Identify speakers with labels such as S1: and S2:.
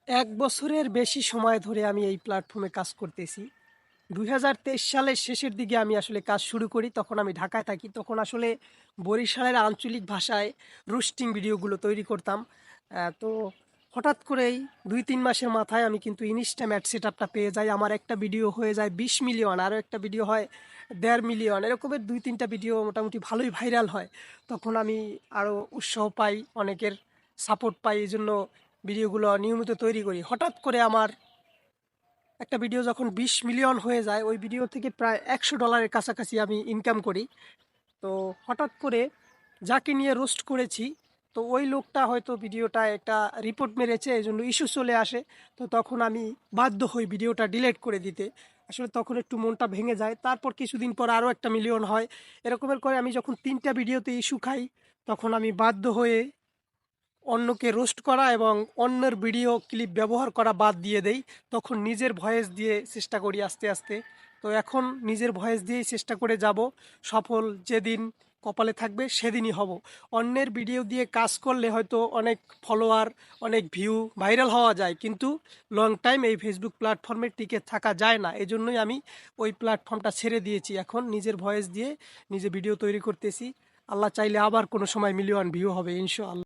S1: এক বছরের বেশি সময় ধরে আমি এই প্ল্যাটফর্মে কাজ করতেছি। ২০২৩ সালের শেষের দিকে আমি আসলে কাজ শুরু করি। তখন আমি ঢাকায় থাকি। তখন আসলে বরিশালের আঞ্চলিক ভাষায় রোস্টিং ভিডিওগুলো তৈরি করতাম। তো হঠাৎ করেই ২-৩ মাসের মাথায় আমি কিন্তু ইনস্টাম্যাট অ্যাড সেটআপটা পেয়ে যাই। আমার একটা ভিডিও হয়ে যায় ২০ মিলিয়ন, আরও একটা ভিডিও হয় ১.৫ মিলিয়ন। এরকমের ২-৩ টা ভিডিও মোটামুটি ভালোই ভাইরাল হয়। তখন আমি আরও উৎসাহ পাই, অনেকের সাপোর্ট পাই। এজন্য ভিডিওগুলো নিয়মিত তৈরি করি। হঠাৎ করে আমার একটা ভিডিও যখন ২০ মিলিয়ন হয়ে যায়, ওই ভিডিও থেকে প্রায় $১০০ কাছাকাছি আমি ইনকাম করি। তো হঠাৎ করে যাকে নিয়ে রোস্ট করেছি, তো ওই লোকটা হয়তো ভিডিওটায় একটা রিপোর্ট মেরেছে, এজন্য ইস্যু চলে আসে। তো তখন আমি বাধ্য হই ভিডিওটা ডিলিট করে দিতে। আসলে তখন একটু মনটা ভেঙে যায়। তারপর কিছুদিন পর আরও একটা মিলিয়ন হয়। এরকমের করে আমি যখন ৩ টা ভিডিওতে ইস্যু খাই, তখন আমি বাধ্য হয়ে অন্যকে রোস্ট করা এবং অন্যের ভিডিও ক্লিপ ব্যবহার করা বাদ দিয়ে দেই। তখন নিজের ভয়েস দিয়ে চেষ্টা করি আস্তে, আস্তে। তো এখন নিজের ভয়েস দিয়েই চেষ্টা করে যাব। সফল যেদিন কপালে থাকবে সেদিনই হব। অন্যের ভিডিও দিয়ে কাজ করলে হয়তো অনেক ফলোয়ার, অনেক ভিউ, ভাইরাল হওয়া যায়। কিন্তু লং টাইম এই ফেসবুক প্ল্যাটফর্মে টিকে থাকা যায় না। এজন্যই আমি ওই প্ল্যাটফর্মটা ছেড়ে দিয়েছি। এখন নিজের ভয়েস দিয়ে নিজে ভিডিও তৈরি করতেছি। আল্লাহ চাইলে আবার কোনো সময় মিলিয়ন ভিউ হবে ইনশাআল্লাহ।